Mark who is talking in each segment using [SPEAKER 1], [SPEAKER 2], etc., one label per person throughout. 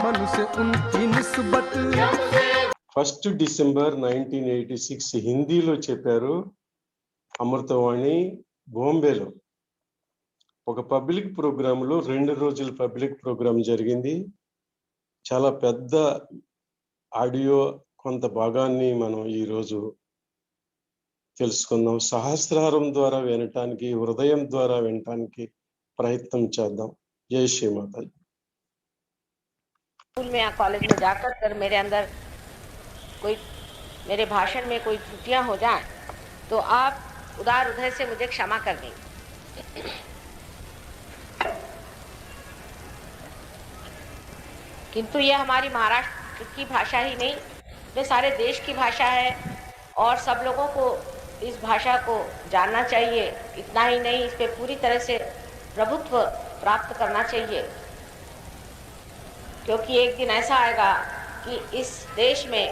[SPEAKER 1] से उनकी निस्बत
[SPEAKER 2] 1 డిసెంబర్ 1986 హిందీలో చెప్పారు. అమృతవాణి బాంబేలో ఒక పబ్లిక్ ప్రోగ్రాంలో 2 రోజుల పబ్లిక్ ప్రోగ్రాం జరిగింది. చాలా పెద్ద ఆడియో కొంత భాగాన్ని మనం ఈరోజు తెలుసుకుందాం. సహస్రారం ద్వారా వినటానికి, హృదయం ద్వారా వినటానికి ప్రయత్నం చేద్దాం. జై శ్రీమాత.
[SPEAKER 3] स्कूल में या कॉलेज में जाकर कर मेरे अंदर कोई मेरे भाषण में कोई त्रुटियां हो जाएं तो आप उदार हृदय से मुझे क्षमा कर दें। किंतु यह हमारी महाराष्ट्र की भाषा ही नहीं, ये सारे देश की भाषा है और सब लोगों को इस भाषा को जानना चाहिए। इतना ही नहीं, इस पे पूरी तरह से प्रभुत्व प्राप्त करना चाहिए, क्योंकि एक दिन ऐसा आएगा कि इस देश में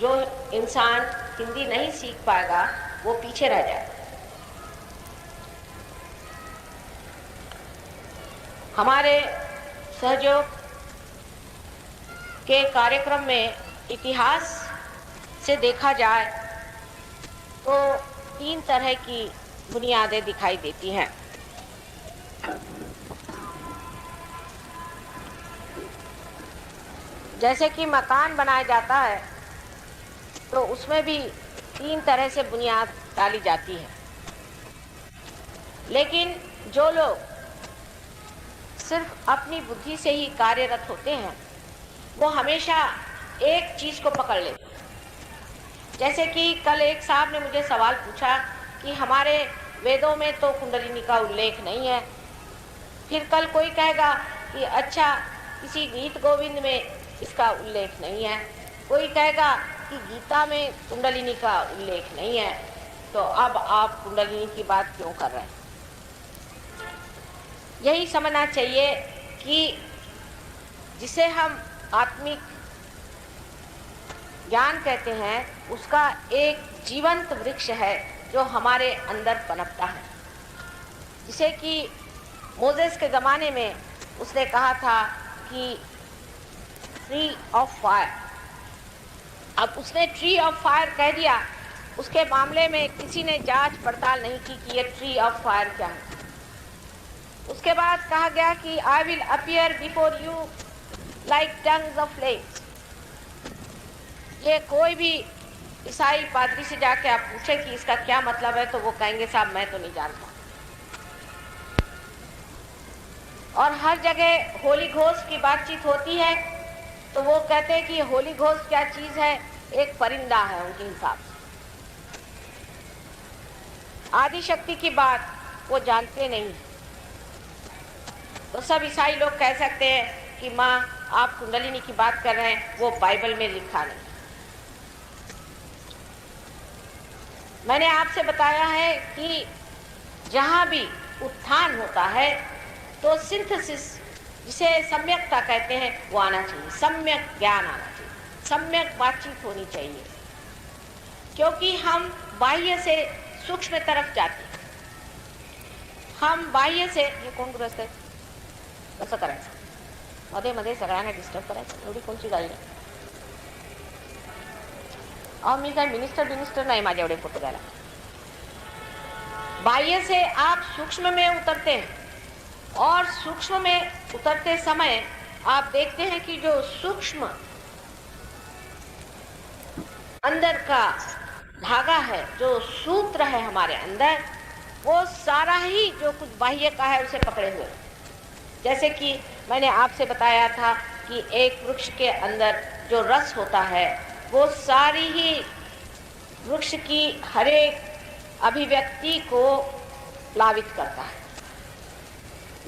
[SPEAKER 3] जो इंसान हिंदी नहीं सीख पाएगा वो पीछे रह जाएगा। हमारे सहयोग के कार्यक्रम में इतिहास से देखा जाए तो 3 तरह की बुनियादें दिखाई देती हैं। जैसे कि मकान बनाया जाता है तो उसमें भी 3 तरह से बुनियाद डाली जाती है, लेकिन जो लोग सिर्फ अपनी बुद्धि से ही कार्यरत होते हैं वो हमेशा एक चीज़ को पकड़ लेते हैं। जैसे कि कल एक साहब ने मुझे सवाल पूछा कि हमारे वेदों में तो कुंडलिनी का उल्लेख नहीं है। फिर कल कोई कहेगा कि अच्छा किसी गीत गोविंद में इसका उल्लेख नहीं है, कोई कहेगा कि गीता में कुंडलिनी का उल्लेख नहीं है, तो अब आप कुंडलिनी की बात क्यों कर रहे हैं? यही समझना चाहिए कि जिसे हम आत्मिक ज्ञान कहते हैं उसका एक जीवंत वृक्ष है जो हमारे अंदर पनपता है। जिसे कि मोसेस के ज़माने में उसने कहा था कि ट्री ऑफ फायर, अब उसने ट्री ऑफ फायर कह दिया, उसके मामले में किसी ने जांच पड़ताल नहीं की कि ये ट्री ऑफ फायर क्या है। उसके बाद कहा गया कि I will appear before you like tongues of flames. ये कोई भी ईसाई पादरी से जाके आप पूछे कि इसका क्या मतलब है तो वो कहेंगे साहब मैं तो नहीं जानता। और हर जगह होली घोस्ट की बातचीत होती है तो वो कहते हैं कि होली घोस्ट क्या चीज़ है, एक परिंदा है उनके हिसाब से। आदि शक्ति की बात वो जानते नहीं। तो सब ईसाई लोग कह सकते हैं कि माँ आप कुंडलिनी की बात कर रहे हैं, वो बाइबल में लिखा नहीं। मैंने आपसे बताया है कि जहाँ भी उत्थान होता है तो सिंथेसिस, जिसे सम्यकता कहते हैं, वो आना चाहिए, सम्यक ज्ञान आना चाहिए, सम्यक बातचीत होनी चाहिए, क्योंकि हम बाह्य से सूक्ष्म तरफ जाते हैं। हम बाह्य से हे कोण ग्रस्त आहे कसं करायचं, मध्ये मध्ये सगळ्यांना डिस्टर्ब करायचं, एवढी कोणची गाडी नाही। और मी काय मिनिस्टर नाही माझ्या एवढे फोटो घ्यायला। बाह्य से आप सूक्ष्म में उतरते हैं और सूक्ष्म में उतरते समय आप देखते हैं कि जो सूक्ष्म अंदर का धागा है, जो सूत्र है हमारे अंदर, वो सारा ही जो कुछ बाह्य का है उसे पकड़े हुए। जैसे कि मैंने आपसे बताया था कि एक वृक्ष के अंदर जो रस होता है वो सारी ही वृक्ष की हर एक अभिव्यक्ति को प्लावित करता है,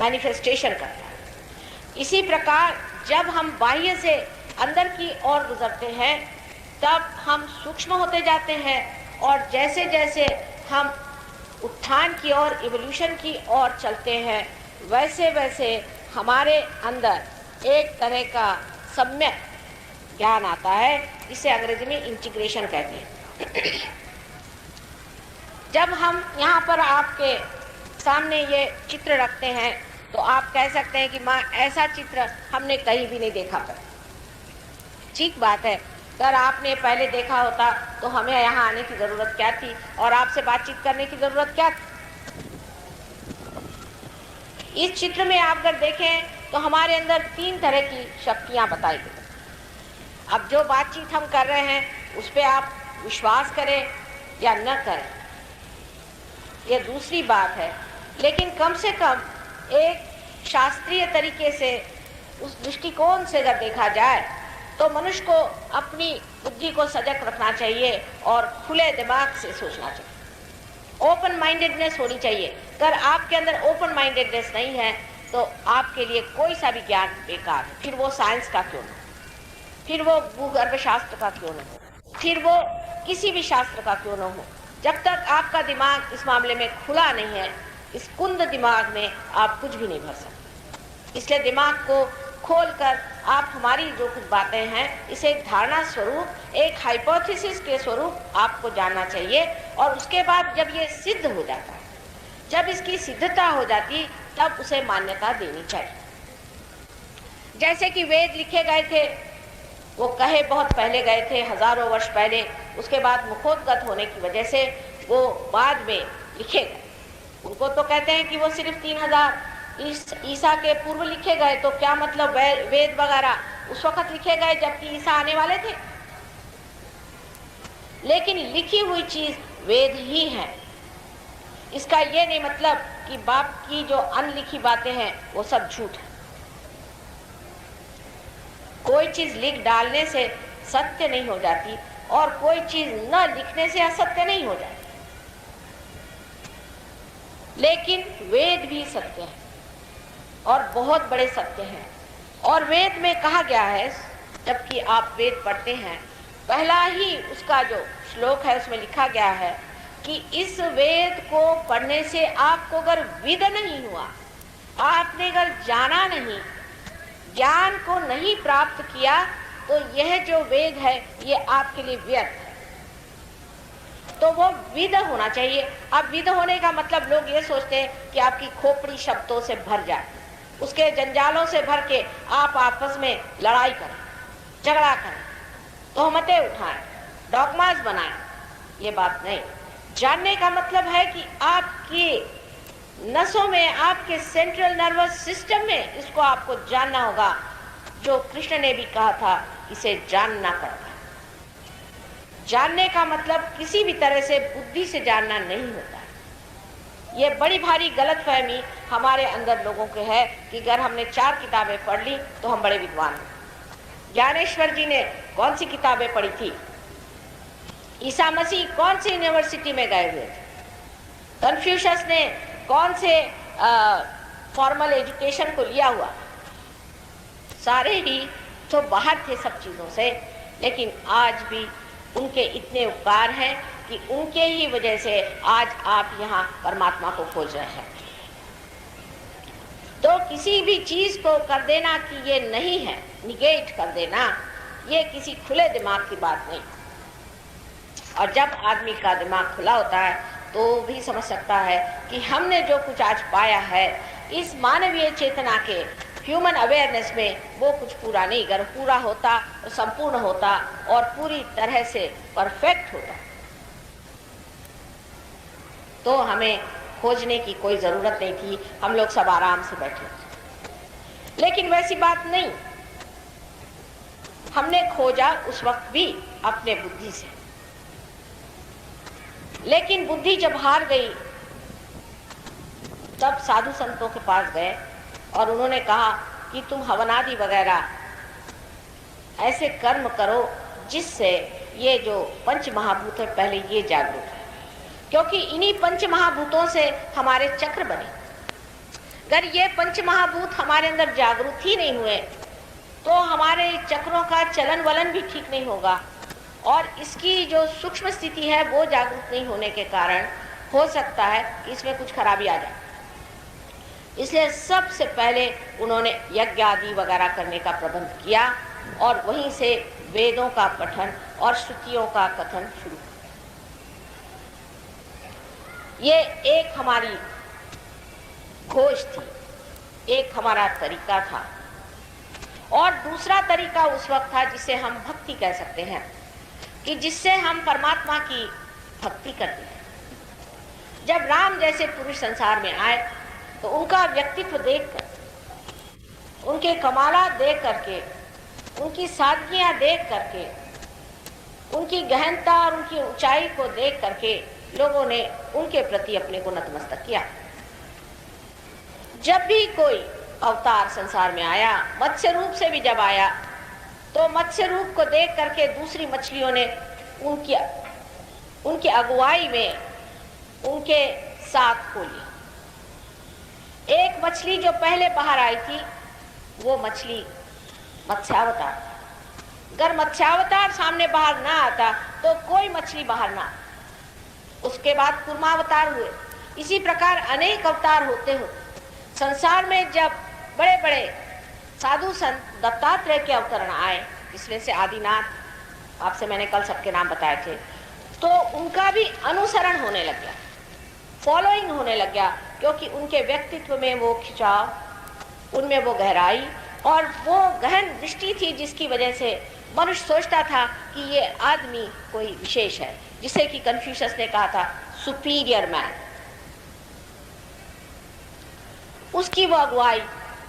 [SPEAKER 3] मैनिफेस्टेशन करता है। इसी प्रकार जब हम बाह्य से अंदर की ओर गुजरते हैं तब हम सूक्ष्म होते जाते हैं, और जैसे जैसे हम उत्थान की ओर, इवोल्यूशन की ओर चलते हैं, वैसे वैसे हमारे अंदर एक तरह का सम्यक ज्ञान आता है, जिसे अंग्रेजी में इंटीग्रेशन कहते हैं। जब हम यहाँ पर आपके सामने ये चित्र रखते हैं तो आप कह सकते हैं कि माँ ऐसा चित्र हमने कहीं भी नहीं देखा। ठीक बात है। अगर आपने पहले देखा होता तो हमें यहाँ आने की जरूरत क्या थी और आपसे बातचीत करने की जरूरत क्या थी। इस चित्र में आप अगर देखें तो हमारे अंदर 3 तरह की शक्तियां बताई गई। अब जो बातचीत हम कर रहे हैं उस पर आप विश्वास करें या न करें, ये दूसरी बात है, लेकिन कम से कम एक शास्त्रीय तरीके से उस दृष्टिकोण से अगर देखा जाए तो मनुष्य को अपनी बुद्धि को सजग रखना चाहिए और खुले दिमाग से सोचना चाहिए। ओपन माइंडेडनेस होनी चाहिए। अगर आपके अंदर ओपन माइंडेडनेस नहीं है तो आपके लिए कोई सा भी ज्ञान बेकार है। फिर वो साइंस का क्यों न हो, फिर वो भूगर्भ शास्त्र का क्यों न हो, फिर वो किसी भी शास्त्र का क्यों न हो, जब तक आपका दिमाग इस मामले में खुला नहीं है, इस कुंद दिमाग में आप कुछ भी नहीं भर सकते। इसलिए दिमाग को खोलकर आप हमारी जो कुछ बातें हैं इसे एक धारणा स्वरूप, एक हाइपोथेसिस के स्वरूप आपको जानना चाहिए। और उसके बाद जब ये सिद्ध हो जाता है, जब इसकी सिद्धता हो जाती, तब उसे मान्यता देनी चाहिए। जैसे कि वेद लिखे गए थे, वो कहे बहुत पहले गए थे, हजारों वर्ष पहले, उसके बाद मुखोद्गत होने की वजह से वो बाद में लिखे गए। उनको तो कहते हैं कि वो सिर्फ 3000 ईसा के पूर्व लिखे गए, तो क्या मतलब वेद वगैरह उस वक्त लिखे गए जबकि ईसा आने वाले थे। लेकिन लिखी हुई चीज वेद ही है। इसका ये नहीं मतलब कि बाप की जो अनलिखी बातें हैं वो सब झूठ है। कोई चीज लिख डालने से सत्य नहीं हो जाती और कोई चीज न लिखने से असत्य नहीं हो जाती। लेकिन वेद भी सत्य है और बहुत बड़े सत्य हैं। और वेद में कहा गया है, जबकि आप वेद पढ़ते हैं, पहला ही उसका जो श्लोक है उसमें लिखा गया है कि इस वेद को पढ़ने से आपको अगर विद नहीं हुआ, आपने अगर जाना नहीं, ज्ञान को नहीं प्राप्त किया, तो यह जो वेद है ये आपके लिए व्यर्थ है। तो वो विद होना चाहिए। अब विद होने का मतलब लोग ये सोचते हैं कि आपकी खोपड़ी शब्दों से भर जाए, उसके जंजालों से भर के आप आपस में लड़ाई करें, झगड़ा करें, तोहमतें उठाएं, डॉगमास बनाएं। ये बात नहीं। जानने का मतलब है कि आपकी नसों में, आपके सेंट्रल नर्वस सिस्टम में इसको आपको जानना होगा। जो कृष्ण ने भी कहा था, इसे जानना पड़ता है। जानने का मतलब किसी भी तरह से बुद्धि से जानना नहीं होता है। ये बड़ी भारी गलतफहमी हमारे अंदर लोगों के है कि अगर हमने 4 किताबें पढ़ ली तो हम बड़े विद्वान हैं। ज्ञानेश्वर जी ने कौन सी किताबें पढ़ी थी? ईसा मसीह कौन सी यूनिवर्सिटी में गए हुए थे? कन्फ्यूशस ने कौन से फॉर्मल एजुकेशन को लिया हुआ? सारे ही तो बाहर थे सब चीज़ों से। लेकिन आज भी उनके इतने उपकार हैं कि उनके ही वजह से आज आप यहाँ परमात्मा को खोज रहे हैं। तो किसी भी चीज को कर देना कि ये नहीं है, निगेट कर देना, ये किसी खुले दिमाग की बात नहीं। और जब आदमी का दिमाग खुला होता है तो भी समझ सकता है कि हमने जो कुछ आज पाया है इस मानवीय चेतना के ह्यूमन अवेयरनेस में, वो कुछ पूरा नहीं। अगर पूरा होता तो संपूर्ण होता और पूरी तरह से परफेक्ट होता, तो हमें खोजने की कोई जरूरत नहीं थी, हम लोग सब आराम से बैठे थे। लेकिन वैसी बात नहीं। हमने खोजा उस वक्त भी अपने बुद्धि से, लेकिन बुद्धि जब हार गई तब साधु संतों के पास गए और उन्होंने कहा कि तुम हवनादि वगैरह ऐसे कर्म करो जिससे ये जो पंच महाभूत है पहले ये जागरूक है, क्योंकि इन्हीं पंच महाभूतों से हमारे चक्र बने। अगर ये पंच महाभूत हमारे अंदर जागरूक ही नहीं हुए तो हमारे चक्रों का चलन वलन भी ठीक नहीं होगा और इसकी जो सूक्ष्म स्थिति है वो जागरूक नहीं होने के कारण हो सकता है कि इसमें कुछ खराबी आ जाए। इसलिए सबसे पहले उन्होंने यज्ञ आदि वगैरह करने का प्रबंध किया और वहीं से वेदों का पठन और श्रुतियों का कथन शुरू। ये एक हमारी खोज थी, एक हमारा तरीका था। और दूसरा तरीका उस वक्त था जिसे हम भक्ति कह सकते हैं, कि जिससे हम परमात्मा की भक्ति करते हैं। जब राम जैसे पुरुष संसार में आए तो उनका व्यक्तित्व देखकर, उनके कमालात देख करके, उनकी सादगियां देख करके, उनकी गहनता और उनकी ऊंचाई को देख करके लोगों ने उनके प्रति अपने को नतमस्तक किया। जब भी कोई अवतार संसार में आया, मत्स्य रूप से भी जब आया, तो मत्स्य रूप को देख करके दूसरी मछलियों ने उनकी अगुवाई में उनके साथ को लिया। एक मछली जो पहले बाहर आई थी वो मछली मत्स्यावतार। अगर मत्स्यावतार सामने बाहर ना आता तो कोई मछली बाहर ना। उसके बाद कूर्मावतार हुए। इसी प्रकार अनेक अवतार होते होते संसार में जब बड़े बड़े साधु संत दत्तात्रेय के अवतरण आए, इसमें से आदिनाथ, आपसे मैंने कल सबके नाम बताए थे, तो उनका भी अनुसरण होने लग गया, फॉलोइंग होने लग गया, क्योंकि उनके व्यक्तित्व में वो खिंचाव, उनमें वो गहराई और वो गहन दृष्टि थी, जिसकी वजह से मनुष्य सोचता था कि ये आदमी कोई विशेष है, जिसे कि कन्फ्यूशियस ने कहा था सुपीरियर मैन। उसकी वो अगुवाई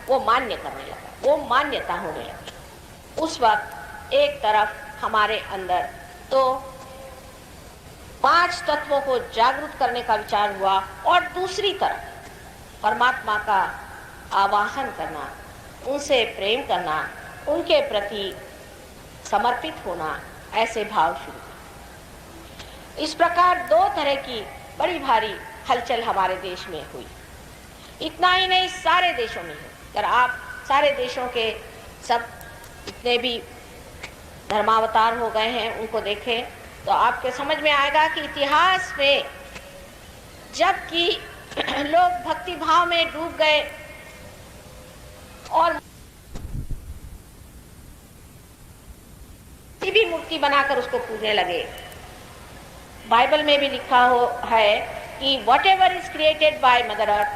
[SPEAKER 3] वो मान्य करने लगा, वो मान्यता होने लगी। उस वक्त एक तरफ हमारे अंदर तो 5 तत्वों को जागृत करने का विचार हुआ और दूसरी तरफ परमात्मा का आवाहन करना, उनसे प्रेम करना, उनके प्रति समर्पित होना, ऐसे भाव शुरू हुए। इस प्रकार 2 तरह की बड़ी भारी हलचल हमारे देश में हुई। इतना ही नहीं, सारे देशों में है। अगर आप सारे देशों के सब इतने भी धर्मावतार हो गए हैं उनको देखें तो आपके समझ में आएगा कि इतिहास में जबकि लोग भक्ति भाव में डूब गए और किसी भी मूर्ति बनाकर उसको पूजने लगे, बाइबल में भी लिखा है कि whatever is created by Mother Earth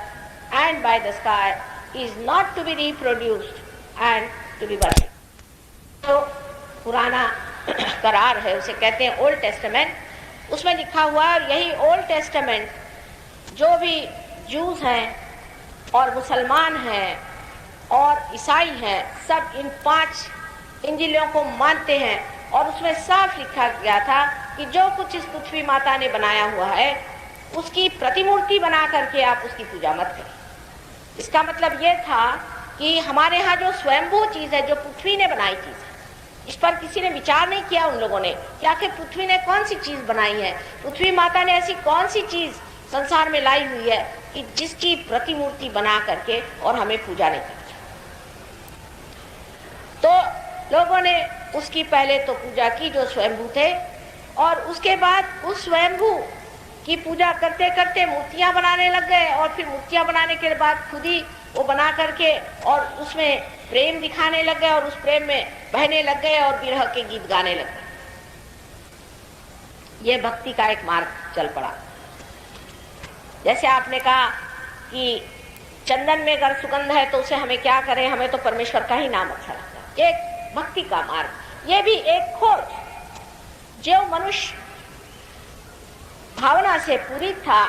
[SPEAKER 3] and by the sky is not to be reproduced and to be worshipped। तो पुराना करार है, उसे कहते हैं ओल्ड टेस्टामेंट। उसमें लिखा हुआ है, और यही ओल्ड टेस्टामेंट जो भी जूस हैं और मुसलमान हैं और ईसाई हैं, सब इन 5 इंजिलों को मानते हैं। और उसमें साफ लिखा गया था कि जो कुछ इस पृथ्वी माता ने बनाया हुआ है उसकी प्रतिमूर्ति बना करके आप उसकी पूजा मत करें। इसका मतलब ये था कि हमारे यहाँ जो स्वयंभू चीज़ है, जो पृथ्वी ने बनाई चीज़ है, इस पर किसी ने विचार नहीं किया उन लोगों ने कि आखिर पृथ्वी ने कौन सी चीज़ बनाई है, पृथ्वी माता ने ऐसी कौन सी चीज़ संसार में लाई हुई है कि जिसकी प्रतिमूर्ति बना करके और हमें पूजा नहीं करनी। तो लोगों ने उसकी पहले तो पूजा की जो स्वयंभू थे, और उसके बाद उस स्वयंभू की पूजा करते करते मूर्तियां बनाने लग गए, और फिर मूर्तियां बनाने के बाद खुद ही वो बना करके और उसमें प्रेम दिखाने लग गए और उस प्रेम में बहने लग गए और विरह के गीत गाने लग गए। ये भक्ति का एक मार्ग चल पड़ा। जैसे आपने कहा कि चंदन में अगर सुगंध है तो उसे हमें क्या करें, हमें तो परमेश्वर का ही नाम अच्छा लगता है। एक भक्ति का मार्ग, ये भी एक खोज। जो मनुष्य भावना से पूरित था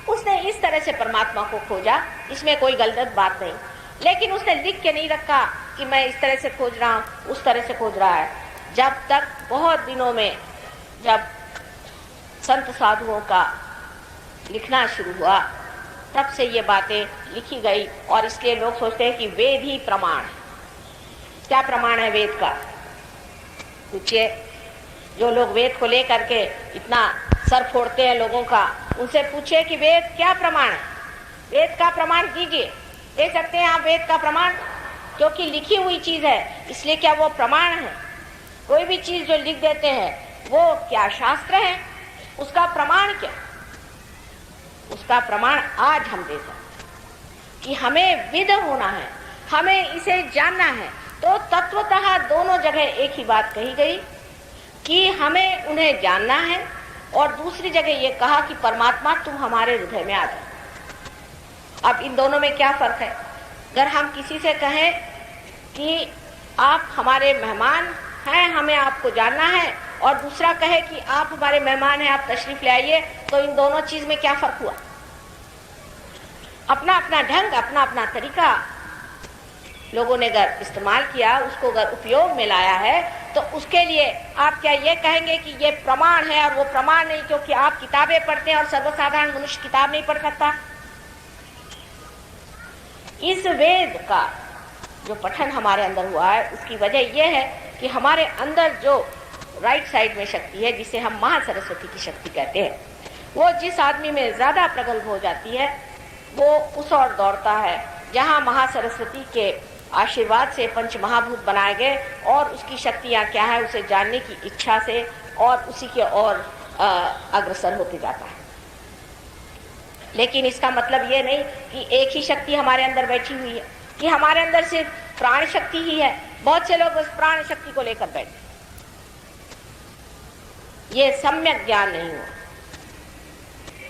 [SPEAKER 3] उसने इस तरह से परमात्मा को खोजा, इसमें कोई गलत बात नहीं, लेकिन उसने लिख के नहीं रखा कि मैं इस तरह से खोज रहा हूँ, उस तरह से खोज रहा है। जब तक बहुत दिनों में जब संत साधुओं का लिखना शुरू हुआ तब से ये बातें लिखी गई, और इसलिए लोग सोचते हैं कि वेद ही प्रमाण है। क्या प्रमाण है वेद का? पूछिए, जो लोग वेद को लेकर के इतना सर फोड़ते हैं लोगों का, उनसे पूछिए कि वेद क्या प्रमाण है, वेद का प्रमाण दीजिए। दे सकते हैं आप वेद का प्रमाण? क्योंकि लिखी हुई चीज है, इसलिए क्या वो प्रमाण है? कोई भी चीज जो लिख देते हैं वो क्या शास्त्र है? उसका प्रमाण क्या? उसका प्रमाण आज हम दे सकते कि हमें विद होना है, हमें इसे जानना है। तो तत्वतः दोनों जगह एक ही बात कही गई कि हमें उन्हें जानना है, और दूसरी जगह ये कहा कि परमात्मा तुम हमारे हृदय में आ जाओ। अब इन दोनों में क्या फर्क है? अगर हम किसी से कहें कि आप हमारे मेहमान हैं, हमें आपको जानना है, और दूसरा कहे कि आप हमारे मेहमान हैं, आप तशरीफ ले आइए, तो इन दोनों चीज में क्या फर्क हुआ? अपना अपना ढंग, अपना अपना तरीका लोगों ने अगर इस्तेमाल किया, उसको अगर उपयोग में लाया है, तो उसके लिए आप क्या ये कहेंगे कि ये प्रमाण है? और वो प्रमाण नहीं क्योंकि आप किताबें पढ़ते हैं और सर्वसाधारण मनुष्य किताब नहीं पढ़ सकता। इस वेद का जो पठन हमारे अंदर हुआ है, उसकी वजह यह है कि हमारे अंदर जो राइट साइड में शक्ति है, जिसे हम महासरस्वती की शक्ति कहते हैं, वो जिस आदमी में ज्यादा प्रगल्भ हो जाती है, वो उस ओर दौड़ता है जहां महासरस्वती के आशीर्वाद से पंच महाभूत बनाए गए, और उसकी शक्तियां क्या है उसे जानने की इच्छा से और उसी के ओर अग्रसर होते जाता है। लेकिन इसका मतलब ये नहीं कि एक ही शक्ति हमारे अंदर बैठी हुई है, कि हमारे अंदर सिर्फ प्राण शक्ति ही है। बहुत से लोग उस प्राण शक्ति को लेकर बैठे, ये सम्यक ज्ञान नहीं हुआ।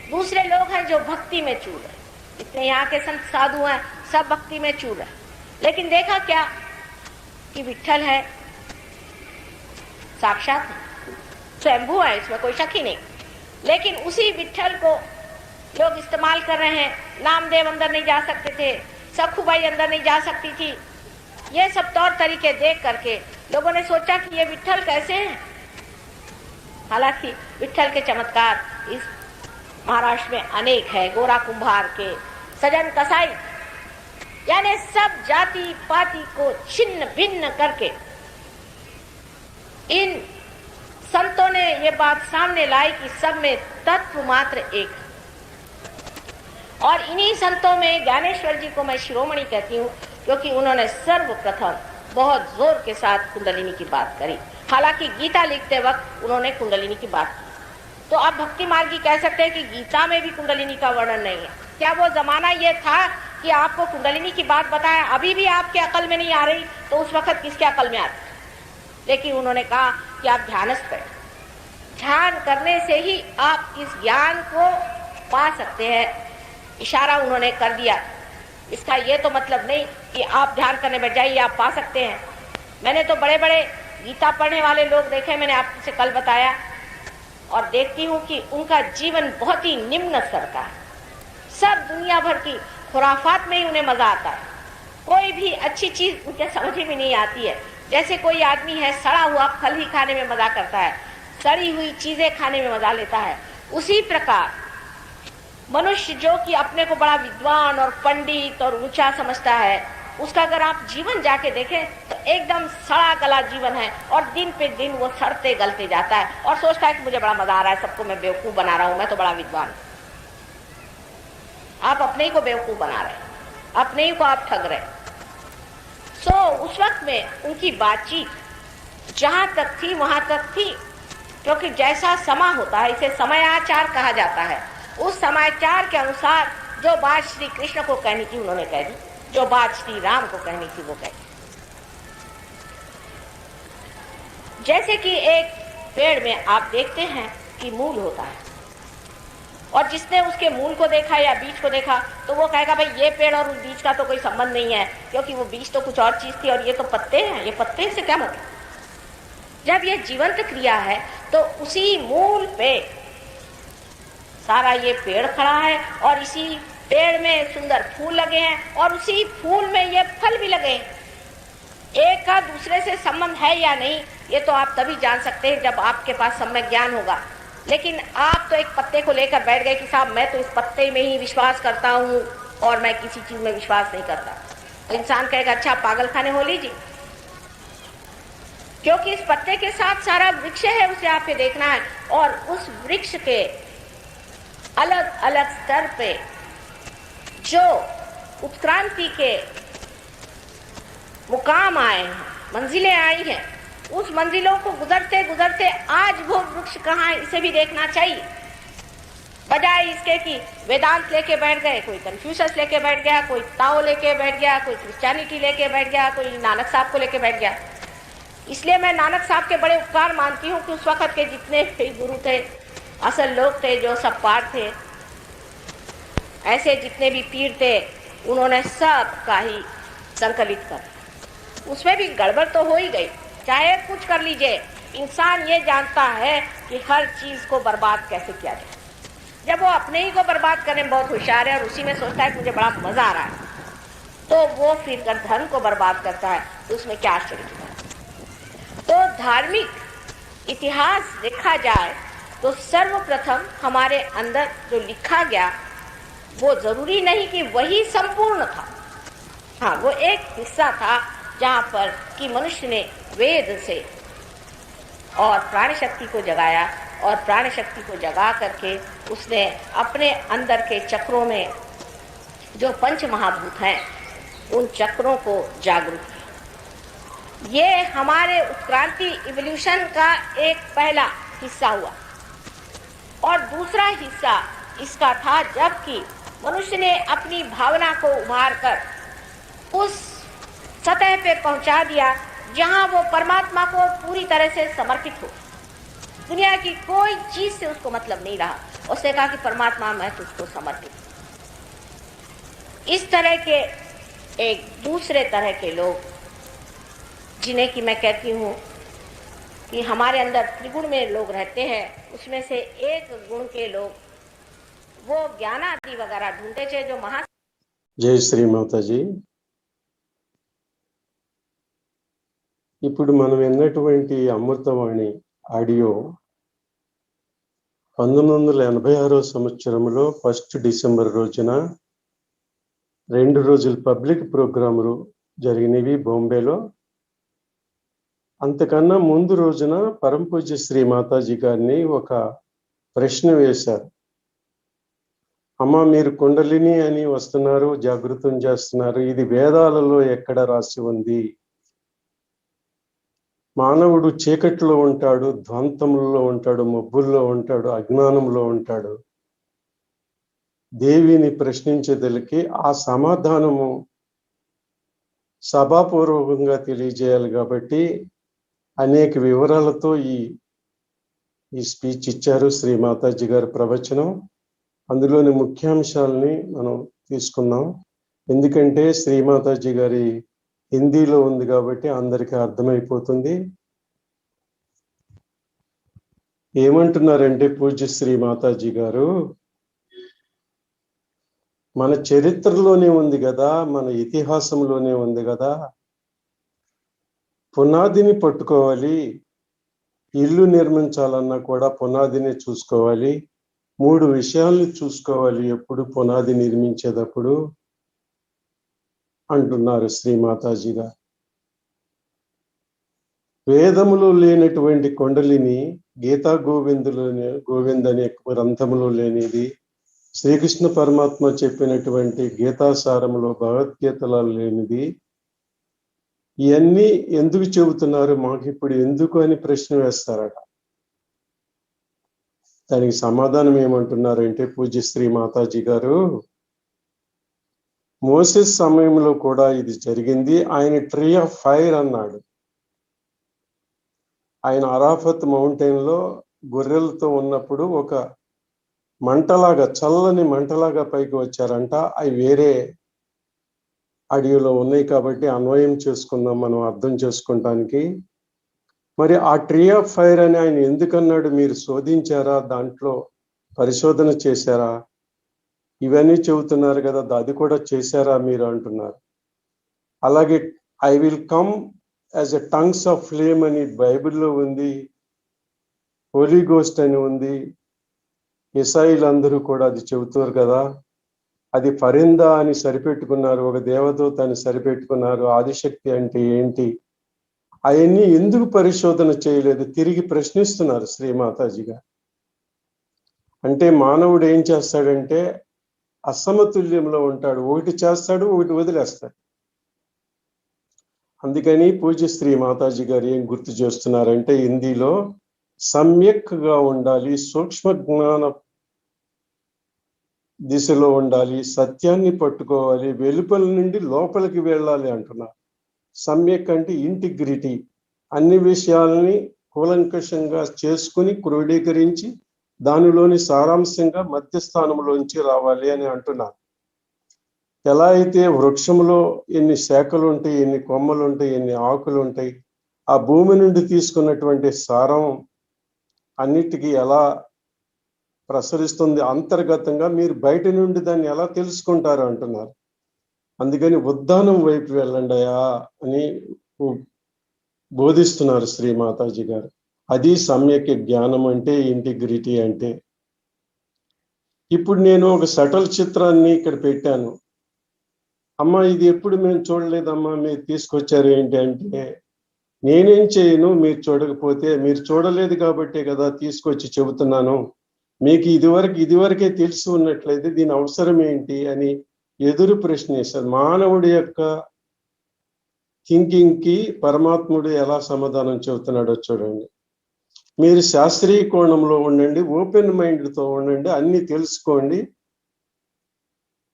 [SPEAKER 3] दूसरे लोग हैं जो भक्ति में चूर है, इतने यहाँ के संत साधु हैं, सब भक्ति में चूर है, लेकिन देखा क्या कि विट्ठल है, साक्षात स्वयंभू है, इसमें कोई शक ही नहीं। लेकिन उसी विट्ठल को लोग इस्तेमाल कर रहे हैं। नामदेव अंदर नहीं जा सकते थे, सखुबाई अंदर नहीं जा सकती थी, ये सब तौर तरीके देख करके लोगों ने सोचा कि ये विट्ठल कैसे हैं। हालांकि विट्ठल के चमत्कार इस महाराष्ट्र में अनेक है। गोरा कुंभार के, सजन कसाई, यानी सब जाति पाति को छिन्न भिन्न करके इन संतों ने ये बात सामने लाई कि सब में तत्व मात्र एक है। और इन्हीं संतों में ज्ञानेश्वर जी को मैं शिरोमणि कहती हूँ, क्योंकि उन्होंने सर्वप्रथम बहुत जोर के साथ कुंडलिनी की बात करी। हालांकि गीता लिखते वक्त उन्होंने कुंडलिनी की बात की, तो आप भक्ति मार्गी कह सकते हैं कि गीता में भी कुंडलिनी का वर्णन नहीं है। क्या वो जमाना ये था कि आपको कुंडलिनी की बात बताया, अभी भी आपके अकल में नहीं आ रही, तो उस वक्त किसके अकल में आती? लेकिन उन्होंने कहा कि आप ध्यानस्थ बैठो, ध्यान करने से ही आप इस ज्ञान को पा सकते हैं। इशारा उन्होंने कर दिया। इसका ये तो मतलब नहीं कि आप ध्यान करने बैठ जाइए, आप पा सकते हैं। मैंने तो बड़े बड़े गीता पढ़ने वाले लोग देखे, मैंने आपसे कल बताया, और देखती हूँ कि उनका जीवन बहुत ही निम्न स्तर का है। सब दुनिया भर की खुराफात में ही उन्हें मजा आता है, कोई भी अच्छी चीज उनके समझ में नहीं आती है। जैसे कोई आदमी है सड़ा हुआ फल ही खाने में मजा करता है, सड़ी हुई चीजें खाने में मजा लेता है, उसी प्रकार मनुष्य जो कि अपने को बड़ा विद्वान और पंडित और ऊंचा समझता है, उसका अगर आप जीवन जाके देखें तो एकदम सड़ा गला जीवन है, और दिन पे दिन वो सड़ते गलते जाता है और सोचता है कि मुझे बड़ा मजा आ रहा है, सबको मैं बेवकूफ बना रहा हूं, मैं तो बड़ा विद्वान। आप अपने ही को बेवकूफ बना रहे, अपने ही को आप ठग रहे। सो उस वक्त में उनकी बातचीत जहां तक थी वहां तक थी, क्योंकि जैसा समा होता है इसे समयाचार कहा जाता है। उस समाचार के अनुसार जो बात श्री कृष्ण को कहनी थी उन्होंने कह दी, जो बात श्री राम को कहनी थी वो कह दी। जैसे कि एक पेड़ में आप देखते हैं कि मूल होता है, और जिसने उसके मूल को देखा या बीज को देखा तो वो कहेगा भाई ये पेड़ और उस बीज का तो कोई संबंध नहीं है, क्योंकि वो बीज तो कुछ और चीज थी और ये तो पत्ते हैं, ये पत्ते से क्या मतलब। जब ये जीवंत क्रिया है तो उसी मूल पे सारा ये पेड़ खड़ा है, और इसी पेड़ में सुंदर फूल लगे हैं, और उसी फूल में ये फल भी लगे हैं। एक का दूसरे से संबंध है या नहीं, ये तो आप तभी जान सकते हैं जब आपके पास सम्यक ज्ञान होगा। लेकिन आप तो एक पत्ते को लेकर बैठ गए कि साहब मैं तो इस पत्ते में ही विश्वास करता हूँ और मैं किसी चीज में विश्वास नहीं करता। तो इंसान कहेगा अच्छा पागल खाने हो लीजिए, क्योंकि इस पत्ते के साथ सारा वृक्ष है, उसे आपको देखना है, और उस वृक्ष के अलग अलग स्तर पे जो उत्क्रांति के मुकाम आए हैं, मंजिलें आई हैं, उस मंजिलों को गुजरते गुजरते आज वो वृक्ष कहाँ है इसे भी देखना चाहिए। बजाय इसके कि वेदांत लेके बैठ गए, कोई कन्फ्यूशस लेके बैठ गया, कोई ताओ लेके बैठ गया, कोई क्रिश्चियनिटी लेके बैठ गया, कोई नानक साहब को लेके बैठ गया। इसलिए मैं नानक साहब के बड़े उपकार मानती हूँ कि उस वक्त के जितने भी गुरु थे, असल लोग थे, जो सब पार थे, ऐसे जितने भी पीर थे, उन्होंने सब का ही संकलित कर उसमें भी गड़बड़ तो हो ही गई। चाहे कुछ कर लीजिए, इंसान ये जानता है कि हर चीज को बर्बाद कैसे किया जाए। जब वो अपने ही को बर्बाद करने में बहुत होशियार है और उसी में सोचता है कि मुझे बड़ा मजा आ रहा है, तो वो फिर कर धर्म को बर्बाद करता है, तो उसमें क्या आश्चर्य की बात। तो धार्मिक इतिहास देखा जाए तो सर्वप्रथम हमारे अंदर जो लिखा गया वो जरूरी नहीं कि वही संपूर्ण था। हाँ, वो एक हिस्सा था जहाँ पर कि मनुष्य ने वेद से और प्राण शक्ति को जगाया, और प्राण शक्ति को जगा करके उसने अपने अंदर के चक्रों में जो पंच महाभूत हैं उन चक्रों को जागरूक किया। ये हमारे उत्क्रांति इवोल्यूशन का एक पहला हिस्सा हुआ। और दूसरा हिस्सा इसका था जबकि मनुष्य ने अपनी भावना को उभार कर उस सतह पे पहुंचा दिया जहां वो परमात्मा को पूरी तरह से समर्पित हो। दुनिया की कोई चीज से उसको मतलब नहीं रहा। उसने कहा कि परमात्मा मैं तुझको समर्पित। इस तरह के एक दूसरे तरह के लोग जिन्हें कि मैं कहती हूँ कि हमारे अंदर त्रिगुण में लोग रहते हैं, उसमें से एक गुण के लोग वो ज्ञान आदि वगैरह ढूंढते थे जो महा।
[SPEAKER 2] జై శ్రీ మాతాజీ. ఇప్పుడు మనం విన్నటువంటి అమృతవాణి ఆడియో 1986 సంవత్సరంలో 1 డిసెంబర్ రోజున 2 రోజులు పబ్లిక్ ప్రోగ్రాములు జరిగినవి బాంబేలో. అంతకన్నా ముందు రోజున పరమపూజ్య శ్రీ మాతాజీ గారిని ఒక ప్రశ్న వేశారు. అమ్మ, మీరు కుండలిని అని వస్తున్నారు, జాగృతం చేస్తున్నారు, ఇది వేదాలలో ఎక్కడ రాసి ఉంది? మానవుడు చీకట్లో ఉంటాడు, ధ్వంతములలో ఉంటాడు, మబ్బుల్లో ఉంటాడు, అజ్ఞానంలో ఉంటాడు. దేవిని ప్రశ్నించేదలికి ఆ సమాధానము సభాపూర్వకంగా తెలియజేయాలి కాబట్టి అనేక వివరాలతో ఈ స్పీచ్ ఇచ్చారు శ్రీ మాతాజీ గారి ప్రవచనం. అందులోని ముఖ్యాంశాలని మనం తీసుకుందాం. ఎందుకంటే శ్రీ మాతాజీ గారి హిందీలో ఉంది కాబట్టి అందరికీ అర్థమైపోతుంది. ఏమంటున్నారంటే పూజ్య శ్రీ మాతాజీ గారు, మన చరిత్రలోనే ఉంది కదా, మన ఇతిహాసంలోనే ఉంది కదా, పునాదిని పట్టుకోవాలి. ఇల్లు నిర్మించాలన్నా కూడా పునాదిని చూసుకోవాలి. 3 విషయాలను చూసుకోవాలి ఎప్పుడు పునాది నిర్మించేటప్పుడు అంటున్నారు శ్రీ మాతాజీ గారు. వేదములో లేనటువంటి కొండలిని గీతా గోవింద్ అనే గ్రంథములో లేనిది, శ్రీకృష్ణ పరమాత్మ చెప్పినటువంటి గీతాసారములో భగవద్గీతలో లేనిది, ఇవన్నీ ఎందుకు చెబుతున్నారు మాకు ఇప్పుడు ఎందుకు అని ప్రశ్న వేస్తారట. దానికి సమాధానం ఏమంటున్నారంటే పూజ్య శ్రీ మాతాజీ గారు, మోసెస్ సమయంలో కూడా ఇది జరిగింది. ఆయన ట్రీ ఆఫ్ ఫైర్ అన్నాడు. ఆయన అరాఫత్ మౌంటైన్ లో గొర్రెలతో ఉన్నప్పుడు ఒక మంటలాగా, చల్లని మంటలాగా పైకి వచ్చారంట. అవి వేరే ఆడియోలో ఉన్నాయి కాబట్టి అన్వయం చేసుకుందాం మనం అర్థం చేసుకుంటానికి. మరి ఆ ట్రీ ఆఫ్ ఫైర్ అని ఆయన ఎందుకన్నాడు? మీరు శోధించారా? దాంట్లో పరిశోధన చేశారా? ఇవన్నీ చెబుతున్నారు కదా, అది కూడా చేశారా మీరు అంటున్నారు. అలాగే I will come as a tongues of flame అని బైబిల్లో ఉంది, హోలీ గోస్ట్ అని ఉంది. ఇస్రాయిల్ అందరూ కూడా అది చెబుతారు కదా. అది ఫరిందా అని సరిపెట్టుకున్నారు, ఒక దేవదూత అని సరిపెట్టుకున్నారు. ఆదిశక్తి అంటే ఏంటి? అవన్నీ ఎందుకు పరిశోధన చేయలేదు? తిరిగి ప్రశ్నిస్తున్నారు శ్రీ మాతాజీ గారు. అంటే మానవుడు ఏం చేస్తాడంటే అసమతుల్యంలో ఉంటాడు. ఒకటి చేస్తాడు, ఒకటి వదిలేస్తాడు. అందుకని పూజ్య శ్రీ మాతాజీ గారు ఏం గుర్తు చేస్తున్నారంటే హిందీలో సమ్యక్గా ఉండాలి, సూక్ష్మ జ్ఞాన దిశలో ఉండాలి, సత్యాన్ని పట్టుకోవాలి, వెలుపల నుండి లోపలికి వెళ్ళాలి అంటున్నారు. సమ్యక్ అంటే ఇంటిగ్రిటీ, అన్ని విషయాలని కూలంకషంగా చేసుకుని క్రోడీకరించి దానిలోని సారాంశంగా మధ్యస్థానంలోంచి రావాలి అని అంటున్నారు. ఎలా అయితే వృక్షంలో ఎన్ని శాఖలు ఉంటాయి, ఎన్ని కొమ్మలు ఉంటాయి, ఎన్ని ఆకులు ఉంటాయి, ఆ భూమి నుండి తీసుకున్నటువంటి సారం అన్నిటికీ ఎలా ప్రసరిస్తుంది అంతర్గతంగా, మీరు బయట నుండి దాన్ని ఎలా తెలుసుకుంటారు అంటున్నారు. అందుకని ఉద్దానం వైపు వెళ్ళండియా అని బోధిస్తున్నారు శ్రీ మాతాజీ గారు. అది సమ్యక్ జ్ఞానం అంటే, ఇంటిగ్రిటీ అంటే. ఇప్పుడు నేను ఒక సటల్ చిత్రాన్ని ఇక్కడ పెట్టాను. అమ్మ ఇది ఎప్పుడు మేము చూడలేదమ్మా, మీరు తీసుకొచ్చారు ఏంటి అంటే, నేనేం చేయను మీరు చూడకపోతే. మీరు చూడలేదు కాబట్టే కదా తీసుకొచ్చి చెబుతున్నాను. మీకు ఇదివరకే తెలిసి ఉన్నట్లయితే దీని అవసరం ఏంటి అని ఎదురు ప్రశ్న వేశారు. మానవుడి యొక్క థింకింగ్ కి పరమాత్ముడు ఎలా సమాధానం చెబుతున్నాడో చూడండి. మీరు శాస్త్రీయ కోణంలో ఉండండి, ఓపెన్ మైండ్తో ఉండండి, అన్ని తెలుసుకోండి,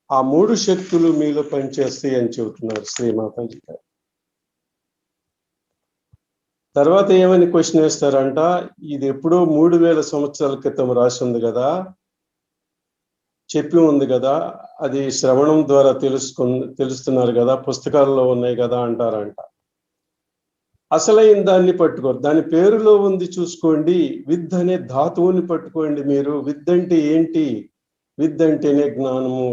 [SPEAKER 2] ఆ 3 శక్తులు మీలో పనిచేస్తాయి అని చెబుతున్నారు శ్రీమాతాజీ గారు. తర్వాత ఏమని క్వశ్చన్ వేస్తారంట, ఇది ఎప్పుడో 3000 సంవత్సరాల క్రితం రాసి ఉంది కదా, చెప్పి ఉంది కదా, అది శ్రవణం ద్వారా తెలుస్తున్నారు కదా, పుస్తకాల్లో ఉన్నాయి కదా అంటారంట. అసలైన దాన్ని పట్టుకోరు. దాని పేరులో ఉంది చూసుకోండి, విద్ అనే ధాతువుని పట్టుకోండి. మీరు విద్ అంటే ఏంటి? విద్ అంటేనే జ్ఞానము.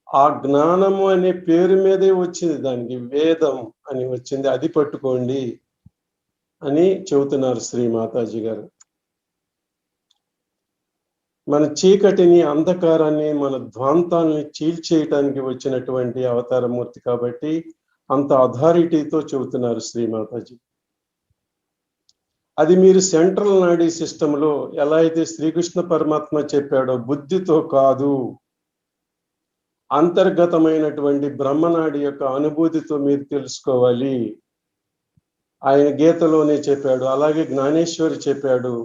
[SPEAKER 2] ఆ జ్ఞానము అనే పేరు మీదే వచ్చింది, దానికి వేదం అని వచ్చింది, అది పట్టుకోండి అని చెబుతున్నారు శ్రీ మాతాజీ గారు. మన చీకటిని, అంధకారాన్ని, మన ధ్వాంతాల్ని చీల్చేయటానికి వచ్చినటువంటి అవతారమూర్తి కాబట్టి అంత అథారిటీతో చెబుతున్నారు శ్రీ మాతాజీ. అది మీరు సెంట్రల్ నాడీ సిస్టంలో ఎలా అయితే శ్రీకృష్ణ పరమాత్మ చెప్పాడో, బుద్ధితో కాదు, అంతర్గతమైనటువంటి బ్రహ్మనాడి యొక్క అనుభూతితో మీరు తెలుసుకోవాలి. ఆయన గీతలోనే చెప్పాడు, అలాగే జ్ఞానేశ్వరి చెప్పాడు,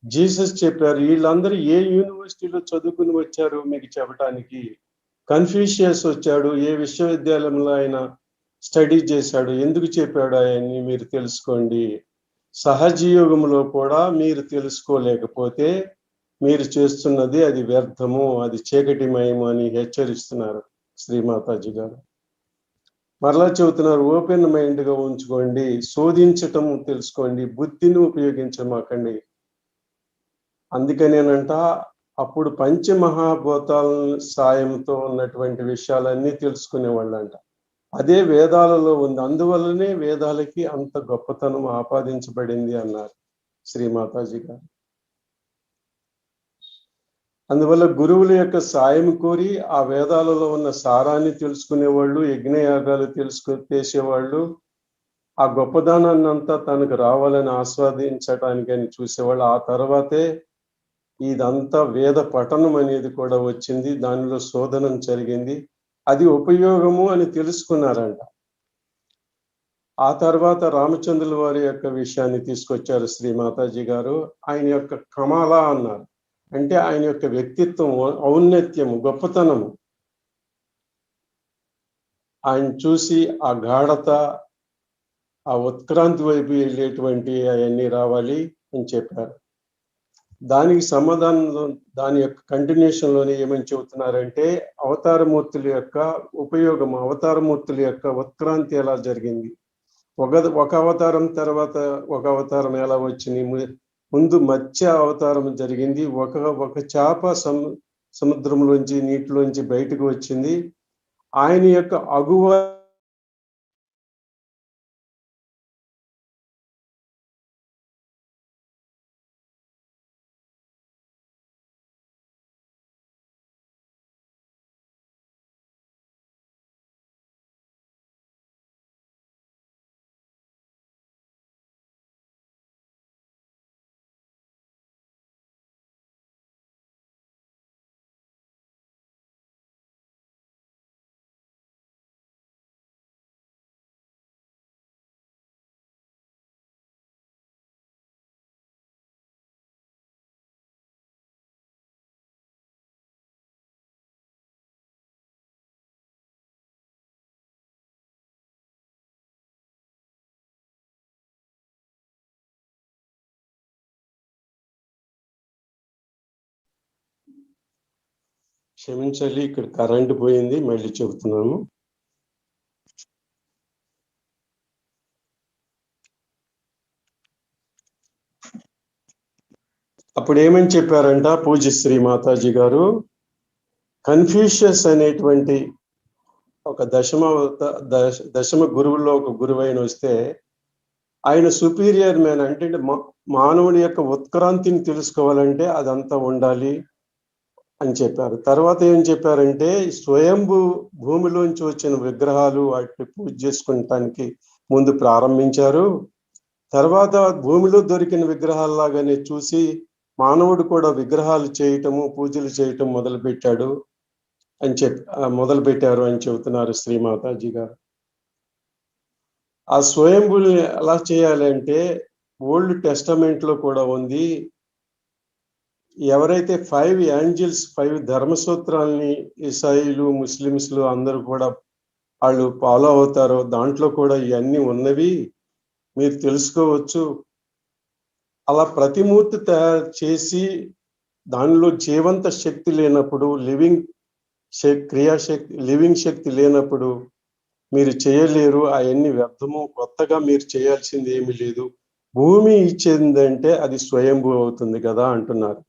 [SPEAKER 2] జీసస్ చెప్పారు. వీళ్ళందరూ ఏ యూనివర్సిటీలో చదువుకుని వచ్చారు మీకు చెప్పడానికి? కన్ఫ్యూషియస్ వచ్చాడు, ఏ విశ్వవిద్యాలయంలో ఆయన స్టడీ చేశాడు, ఎందుకు చెప్పాడు ఆయన్ని మీరు తెలుసుకోండి. సహజయోగంలో కూడా మీరు తెలుసుకోలేకపోతే మీరు చేస్తున్నది అది వ్యర్థము, అది చీకటిమయము అని హెచ్చరిస్తున్నారు శ్రీమాతాజీ గారు. మరలా చెబుతున్నారు, ఓపెన్ మైండ్గా ఉంచుకోండి, శోధించటం తెలుసుకోండి, బుద్ధిని ఉపయోగించమాకండి. అందుకనేనంట అప్పుడు పంచమహాభూతాల సాయంతో ఉన్నటువంటి విషయాలన్నీ తెలుసుకునేవాళ్ళంట. అదే వేదాలలో ఉంది, అందువల్లనే వేదాలకి అంత గొప్పతనం ఆపాదించబడింది అన్నారు శ్రీమాతాజీ గారు. అందువల్ల గురువుల యొక్క సాయం కోరి ఆ వేదాలలో ఉన్న సారాన్ని తెలుసుకునేవాళ్ళు, యజ్ఞయాగాలు చేసేవాళ్ళు, ఆ గొప్పదనాన్ని అంతా తనకు రావాలని ఆస్వాదించటానికి అని చూసేవాళ్ళు. ఆ తర్వాతే ఇదంతా వేద పఠనం అనేది కూడా వచ్చింది, దానిలో శోధనం జరిగింది, అది ఉపయోగము అని తెలుసుకున్నారంట. ఆ తర్వాత రామచంద్రుల వారి యొక్క విషయాన్ని తీసుకొచ్చారు శ్రీ మాతాజీ గారు. ఆయన యొక్క కమాలా అన్నారు, అంటే ఆయన యొక్క వ్యక్తిత్వం, ఔన్నత్యము, గొప్పతనము, ఆయన చూసి ఆ గాఢత, ఆ ఉత్క్రాంతి వైపు వెళ్ళేటువంటి అవన్నీ రావాలి అని చెప్పారు. దానికి సమాధానం దాని యొక్క కంటిన్యూషన్లోనే ఏమని చెబుతున్నారంటే, అవతారమూర్తుల యొక్క ఉపయోగం, అవతారమూర్తుల యొక్క ఉత్క్రాంతి ఎలా జరిగింది, ఒక అవతారం తర్వాత ఒక అవతారం ఎలా వచ్చింది, ముందు మత్స్య అవతారం జరిగింది, ఒక చేప సముద్రంలోంచి, నీటిలోంచి బయటకు వచ్చింది, ఆయన యొక్క అగువ క్షమించాలి, ఇక్కడ కరెంట్ పోయింది, మళ్ళీ చెబుతున్నాను. అప్పుడు ఏమని చెప్పారంట పూజ్య శ్రీ మాతాజీ గారు, కన్ఫ్యూషియస్ అనేటువంటి ఒక దశమ గురువుల్లో ఒక గురువైన వస్తే ఆయన సుపీరియర్ మ్యాన్ అంటే మానవుని యొక్క ఉత్క్రాంతిని తెలుసుకోవాలంటే అదంతా ఉండాలి అని చెప్పారు. తర్వాత ఏం చెప్పారంటే స్వయంభూ భూమిలోంచి వచ్చిన విగ్రహాలు వాటిని పూజ చేసుకుంటానికి ముందు ప్రారంభించారు. తర్వాత భూమిలో దొరికిన విగ్రహాల్లాగానే చూసి మానవుడు కూడా విగ్రహాలు చేయటము, పూజలు చేయటం మొదలుపెట్టారు అని చెబుతున్నారు శ్రీమాతాజీ గారు. ఆ స్వయంభుల్ని ఎలా చేయాలి అంటే ఓల్డ్ టెస్టమెంట్ లో కూడా ఉంది. ఎవరైతే 5 ఏంజల్స్ 5 ధర్మసూత్రాలని ఇసాయిలు, ముస్లిమ్స్లు అందరూ కూడా వాళ్ళు ఫాలో అవుతారో దాంట్లో కూడా ఇవన్నీ ఉన్నవి, మీరు తెలుసుకోవచ్చు. అలా ప్రతిమూర్తి తయారు చేసి దానిలో జీవంత శక్తి లేనప్పుడు, లివింగ్ శక్తి లేనప్పుడు మీరు చేయలేరు, అవన్నీ వ్యర్థము. కొత్తగా మీరు చేయాల్సింది ఏమీ లేదు. భూమి ఇచ్చేందంటే అది స్వయంభూ అవుతుంది కదా అంటున్నారు.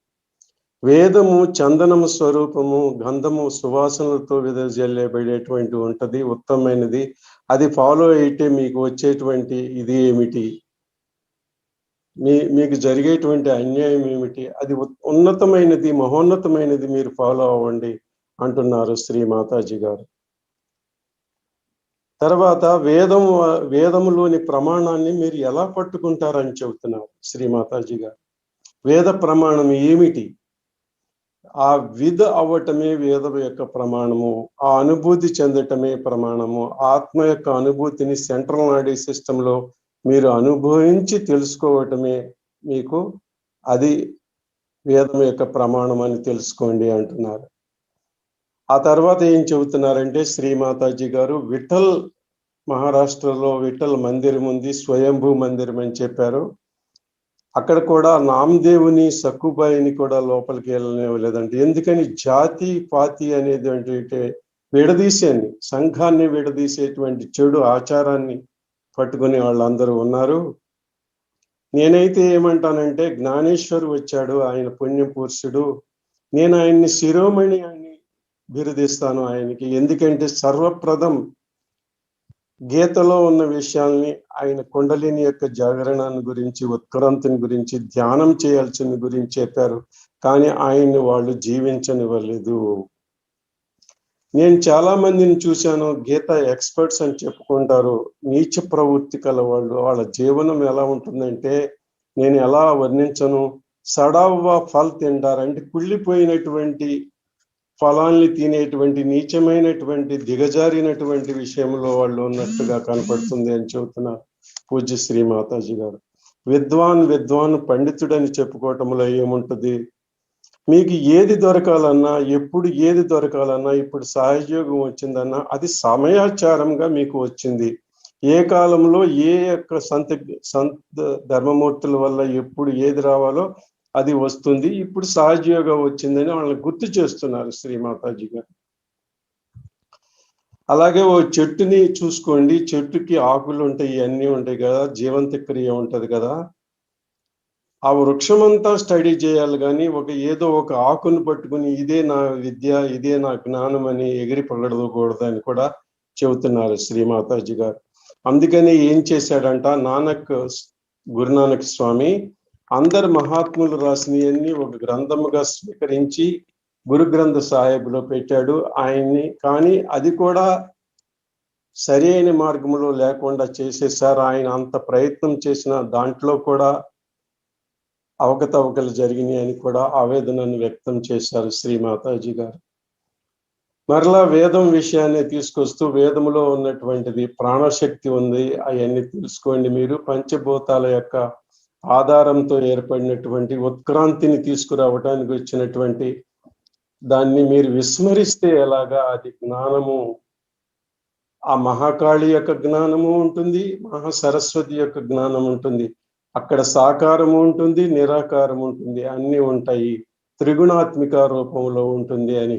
[SPEAKER 2] వేదము చందనము స్వరూపము, గంధము సువాసనలతో విదజల్లేబడేటువంటి ఉంటది, ఉత్తమమైనది. అది ఫాలో అయితే మీకు వచ్చేటువంటి ఇది ఏమిటి, మీకు జరిగేటువంటి అన్యాయం ఏమిటి, అది ఉన్నతమైనది, మహోన్నతమైనది, మీరు ఫాలో అవ్వండి అంటున్నారు శ్రీ మాతాజీ గారు. తర్వాత వేదములోని ప్రమాణాన్ని మీరు ఎలా పట్టుకుంటారని చెబుతున్నారు శ్రీ మాతాజీ గారు. వేద ప్రమాణం ఏమిటి? ఆ విధ అవ్వటమే వేదం యొక్క ప్రమాణము, ఆ అనుభూతి చెందటమే ప్రమాణము. ఆత్మ యొక్క అనుభూతిని సెంట్రల్ నాడీ సిస్టంలో మీరు అనుభవించి తెలుసుకోవటమే మీకు అది వేదం యొక్క ప్రమాణం అని తెలుసుకోండి అంటున్నారు. ఆ తర్వాత ఏం చెబుతున్నారంటే శ్రీమాతాజీ గారు, విఠల్ మహారాష్ట్రలో విఠల్ మందిరం ఉంది, స్వయంభూ మందిరం అని చెప్పారు. అక్కడ కూడా నామదేవుని, సక్కుబాయిని కూడా లోపలికి వెళ్ళలేదంటే. ఎందుకని? జాతి పాతి అనేది విడదీసేయండి, సంఘాన్ని విడదీసేటువంటి చెడు ఆచారాన్ని పట్టుకుని వాళ్ళందరూ ఉన్నారు. నేనైతే ఏమంటానంటే జ్ఞానేశ్వరు వచ్చాడు, ఆయన పుణ్యపురుషుడు, నేను ఆయన్ని శిరోమణి అని బిరుదిస్తాను ఆయనకి. ఎందుకంటే సర్వప్రథం గీతలో ఉన్న విషయాల్ని, ఆయన కుండలిని యొక్క జాగరణాన్ని గురించి, ఉత్క్రాంతిని గురించి, ధ్యానం చేయాల్సిన గురించి చెప్పారు. కానీ ఆయన్ని వాళ్ళు జీవించనివ్వలేదు. నేను చాలా మందిని చూశాను, గీత ఎక్స్పర్ట్స్ అని చెప్పుకుంటారు, నీచ ప్రవృత్తి కల వాళ్ళు. వాళ్ళ జీవనం ఎలా ఉంటుందంటే నేను ఎలా వర్ణించను. సడవ్వ ఫల్ తింటారు, అంటే కుళ్ళిపోయినటువంటి ఫలాల్ని తినేటువంటి నీచమైనటువంటి దిగజారినటువంటి విషయంలో వాళ్ళు ఉన్నట్టుగా కనపడుతుంది అని చెబుతున్నారు పూజ్య శ్రీ మాతాజీ గారు. విద్వాన్ పండితుడని చెప్పుకోవటంలో ఏముంటది? మీకు ఏది దొరకాలన్నా, ఎప్పుడు ఏది దొరకాలన్నా, ఇప్పుడు సహజయోగం వచ్చిందన్నా అది సమయాచారంగా మీకు వచ్చింది. ఏ కాలంలో ఏ యొక్క సంత ధర్మమూర్తుల వల్ల ఎప్పుడు ఏది రావాలో అది వస్తుంది. ఇప్పుడు సహజయోగం వచ్చిందని వాళ్ళని గుర్తు చేస్తున్నారు శ్రీమాతాజీ గారు. అలాగే ఓ చెట్టుని చూసుకోండి, చెట్టుకి ఆకులు ఉంటాయి, ఇవన్నీ ఉంటాయి కదా, జీవంత క్రియ ఉంటది కదా. ఆ వృక్షమంతా స్టడీ చేయాలి, కానీ ఏదో ఒక ఆకును పట్టుకుని ఇదే నా విద్య, ఇదే నా జ్ఞానం అని ఎగిరి పగడకూడదు అని కూడా చెబుతున్నారు శ్రీమాతాజీ గారు. అందుకని ఏం చేశాడంట గురునానక్ స్వామి అందరు మహాత్ములు రాసినవన్నీ ఒక గ్రంథముగా స్వీకరించి గురు గ్రంథ సాహెబ్లో పెట్టాడు ఆయన్ని. కానీ అది కూడా సరి అయిన మార్గంలో లేకుండా చేసేసారు. ఆయన అంత ప్రయత్నం చేసిన దాంట్లో కూడా అవకతవకలు జరిగినాయి అని కూడా ఆవేదనను వ్యక్తం చేశారు శ్రీమాతాజీ గారు. మరలా వేదం విషయాన్ని తీసుకొస్తూ, వేదములో ఉన్నటువంటిది ప్రాణశక్తి ఉంది, అవన్నీ తెలుసుకోండి. మీరు పంచభూతాల యొక్క ఆధారంతో ఏర్పడినటువంటి ఉత్క్రాంతిని తీసుకురావడానికి వచ్చినటువంటి దాన్ని మీరు విస్మరిస్తే ఎలాగా? అది జ్ఞానము, ఆ మహాకాళి యొక్క జ్ఞానము ఉంటుంది, మహాసరస్వతి యొక్క జ్ఞానం ఉంటుంది. అక్కడ సాకారము ఉంటుంది, నిరాకారం ఉంటుంది, అన్నీ ఉంటాయి, త్రిగుణాత్మిక రూపంలో ఉంటుంది అని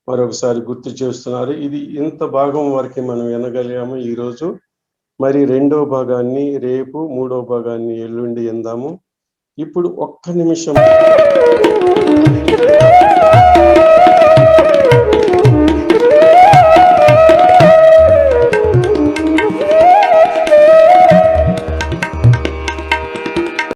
[SPEAKER 2] మరొకసారి గుర్తు చేస్తున్నారు. ఇది ఇంత భాగం వరకు మనం వినగలిగాము ఈరోజు. మరి రెండో భాగాన్ని రేపు, మూడో భాగాన్ని ఎల్లుండి విందాము. ఇప్పుడు ఒక్క నిమిషం